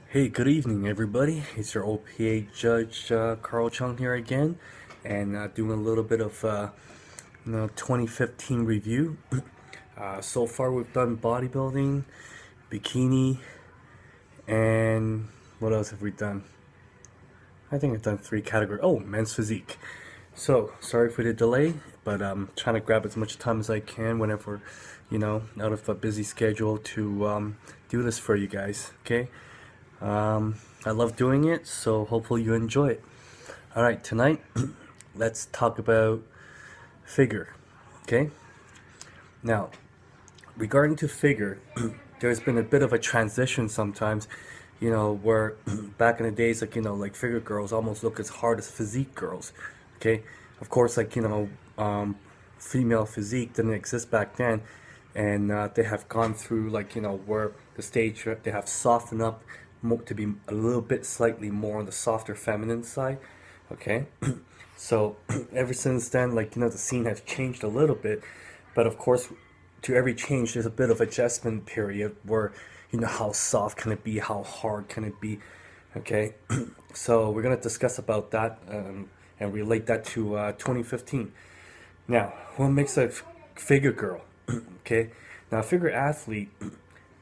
Hey, good evening, everybody. It's your OPA Judge Carl Chung here again, and doing a little bit of 2015 review. So far, we've done bodybuilding, bikini, and what else have we done? I think I've done three categories. Oh, men's physique. So sorry for the delay, but I'm trying to grab as much time as I can whenever, out of a busy schedule to do this for you guys. Okay. I love doing it, so hopefully you enjoy it. All right, tonight, let's talk about figure. Okay? Now, regarding to figure, there's been a bit of a transition sometimes, where back in the days, like figure girls almost look as hard as physique girls. Okay? Of course, female physique didn't exist back then, and they have gone through, where the stage they have softened up to be a little bit slightly more on the softer feminine side. Okay? So ever since then, the scene has changed a little bit, but of course, to every change, there's a bit of adjustment period where, how soft can it be, how hard can it be, okay? So we're gonna discuss about that and relate that to 2015. Now, what makes a figure girl? Okay, now a figure athlete,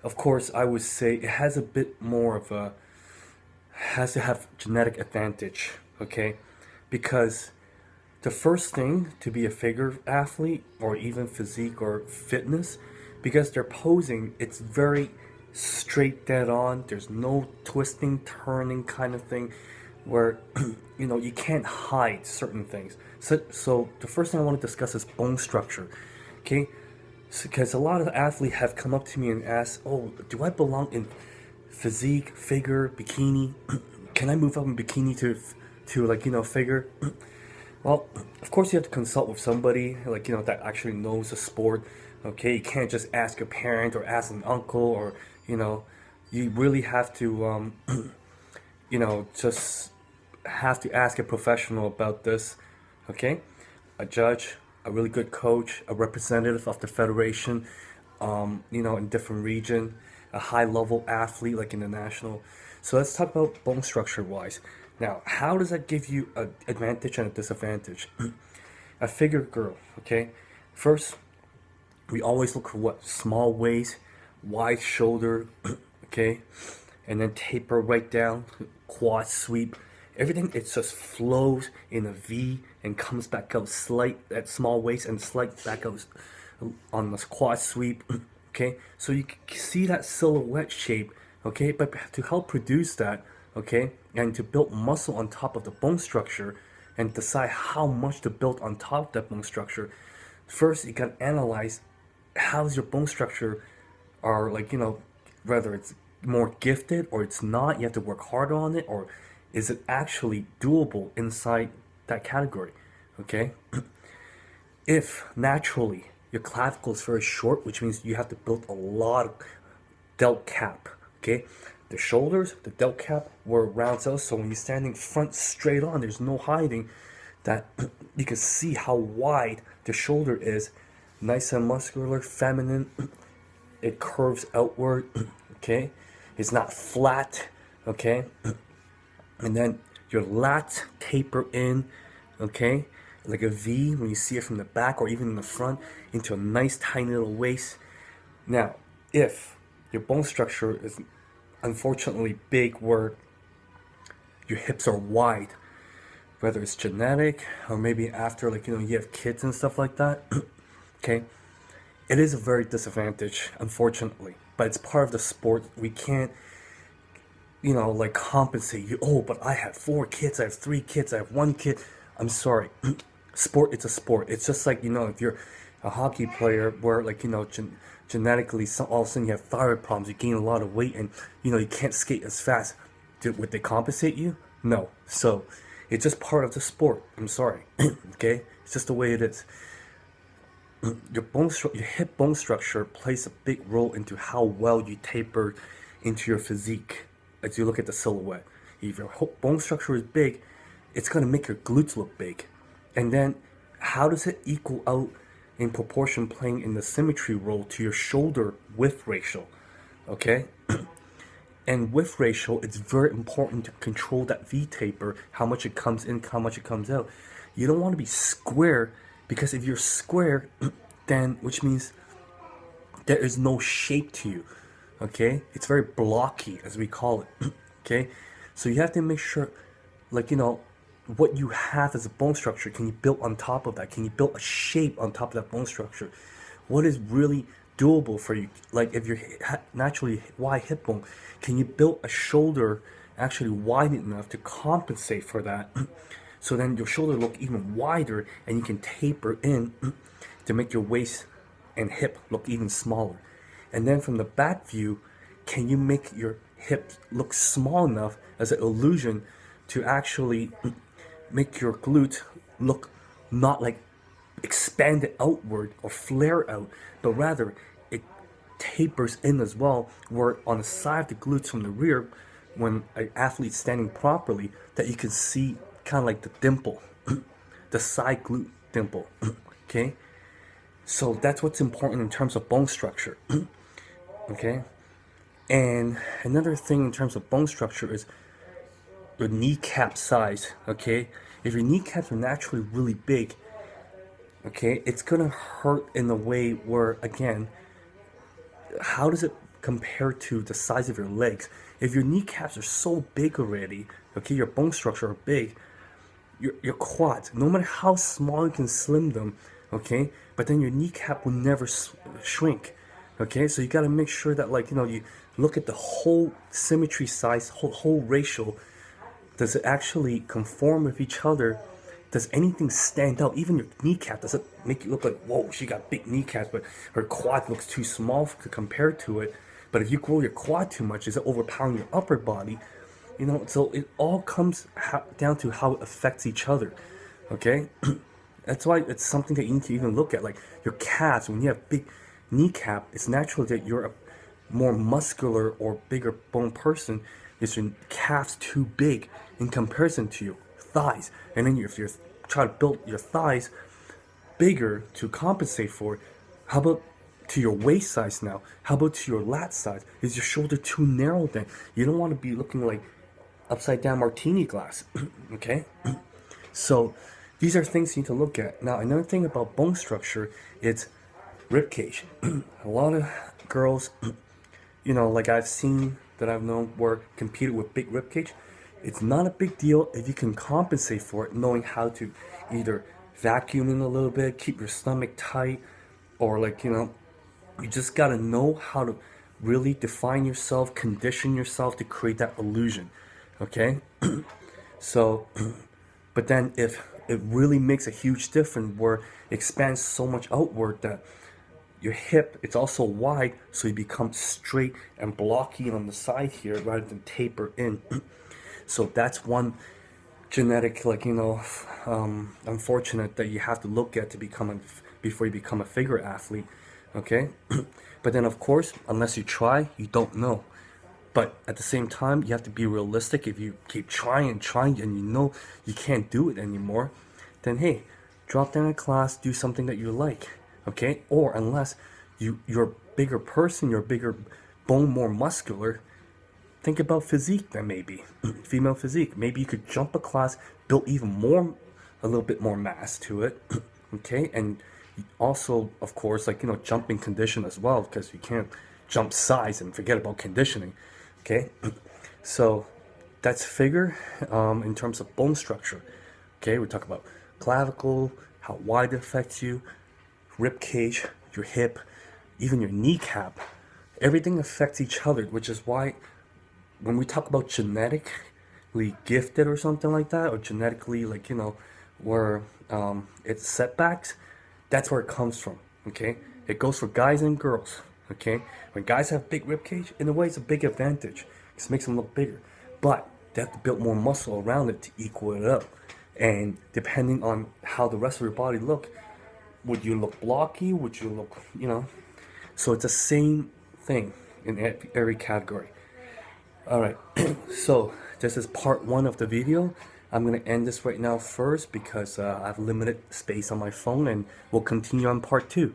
of course, I would say it has a bit more of a has to have genetic advantage, okay? Because the first thing to be a figure athlete or even physique or fitness, because they're posing, it's very straight dead on. There's no twisting, turning kind of thing where you can't hide certain things. So the first thing I want to discuss is bone structure. Okay, because a lot of athletes have come up to me and asked, "Oh, do I belong in physique, figure, bikini? Can I move up in bikini to figure?" Well, of course you have to consult with somebody that actually knows the sport. Okay, you can't just ask a parent or ask an uncle or you know, you really have to just have to ask a professional about this. Okay, a judge, a really good coach, a representative of the federation, in different region, a high level athlete like in the national. So let's talk about bone structure wise. Now, how does that give you an advantage and a disadvantage? A figure girl, okay? First, we always look for what? Small waist, wide shoulder, okay? And then taper right down, quad sweep. Everything, it just flows in a V and comes back out slight at small waist and slight back out on the quad sweep, okay? So you can see that silhouette shape, okay? But to help produce that, okay, and to build muscle on top of the bone structure and decide how much to build on top of that bone structure, first you can analyze how's your bone structure are whether it's more gifted or it's not. You have to work harder on it, or is it actually doable inside that category, okay? If naturally your clavicle is very short, which means you have to build a lot of delt cap, okay? The shoulders, the delt cap were rounds out, so when you're standing front straight on, there's no hiding that you can see how wide the shoulder is. Nice and muscular, feminine. It curves outward, okay? It's not flat, okay? And then your lats taper in, okay? Like a V when you see it from the back or even in the front into a nice tiny little waist. Now, if your bone structure is unfortunately big where your hips are wide, whether it's genetic or maybe after you have kids and stuff like that, okay, it is a very disadvantage, unfortunately. But it's part of the sport. We can't compensate you. Oh, but I have 4 kids, I have 3 kids, I have 1 kid. I'm sorry. Sport, it's a sport. It's just like, if you're a hockey player where genetically all of a sudden you have thyroid problems, you gain a lot of weight and you can't skate as fast. Would they compensate you? No. So it's just part of the sport. I'm sorry. Okay? It's just the way it is. Your hip bone structure plays a big role into how well you taper into your physique as you look at the silhouette. If your bone structure is big, it's going to make your glutes look big. And then how does it equal out in proportion playing in the symmetry role to your shoulder width ratio? Okay? And with ratio, it's very important to control that V taper, how much it comes in, how much it comes out. You don't want to be square, because if you're square, then, which means there is no shape to you, okay? It's very blocky, as we call it, okay? So you have to make sure, like, what you have as a bone structure, can you build on top of that? Can you build a shape on top of that bone structure? What is really doable for you? Like, if you're naturally wide hip bone, can you build a shoulder actually wide enough to compensate for that? So then your shoulder look even wider, and you can taper in to make your waist and hip look even smaller. And then from the back view, can you make your hip look small enough as an illusion to actually make your glute look not like expanded outward or flare out, but rather it tapers in as well, where on the side of the glutes from the rear, when an athlete's standing properly, that you can see kind of like the dimple, the side glute dimple, okay? So that's what's important in terms of bone structure, okay? And another thing in terms of bone structure is your kneecap size, okay? If your kneecaps are naturally really big, okay, it's gonna hurt in a way where, again, how does it compare to the size of your legs? If your kneecaps are so big already, okay, your bone structure are big, your quads, no matter how small you can slim them, okay, but then your kneecap will never shrink, okay? So you got to make sure that, like, you look at the whole symmetry size, whole ratio. Does it actually conform with each other? Does anything stand out? Even your kneecap, does it make you look like, whoa, she got big kneecaps, but her quad looks too small to compare to it? But if you grow your quad too much, is it overpowering your upper body? So it all comes down to how it affects each other, okay? That's why it's something that you need to even look at. Like your calves, when you have big kneecap, it's natural that you're a more muscular or bigger bone person. Is your calves too big in comparison to your thighs? And then if you're trying to build your thighs bigger to compensate for it, how about to your waist size now? How about to your lat size? Is your shoulder too narrow then? You don't want to be looking like upside down martini glass, okay? So these are things you need to look at. Now, another thing about bone structure is rib cage. A lot of girls, like I've seen that I've known were competed with big rib cage. It's not a big deal if you can compensate for it, knowing how to either vacuum in a little bit, keep your stomach tight, or you just gotta know how to really define yourself, condition yourself to create that illusion, okay? So, but then if it really makes a huge difference where it expands so much outward that your hip, it's also wide, so you become straight and blocky on the side here rather than taper in. So that's one genetic, unfortunate that you have to look at to before you become a figure athlete, okay? But then, of course, unless you try, you don't know. But at the same time, you have to be realistic. If you keep trying and trying and you can't do it anymore, then hey, drop down a class, do something that you like, okay? Or unless you're a bigger person, you're a bigger bone, more muscular, think about physique then maybe. Female physique. Maybe you could jump a class, build even more, a little bit more mass to it, okay? And also, of course, jumping condition as well, because you can't jump size and forget about conditioning, okay? So that's figure in terms of bone structure, okay? We talk about clavicle, how wide it affects you, rib cage, your hip, even your kneecap. Everything affects each other, which is why when we talk about genetically gifted or something like that, or genetically where it's setbacks, that's where it comes from, okay? It goes for guys and girls, okay? When guys have big rib cage, in a way it's a big advantage. It makes them look bigger, but they have to build more muscle around it to equal it up. And depending on how the rest of your body look, would you look blocky? Would you look, So it's the same thing in every category. All right, so this is part 1 of the video. I'm going to end this right now first because I have limited space on my phone, and we'll continue on part 2.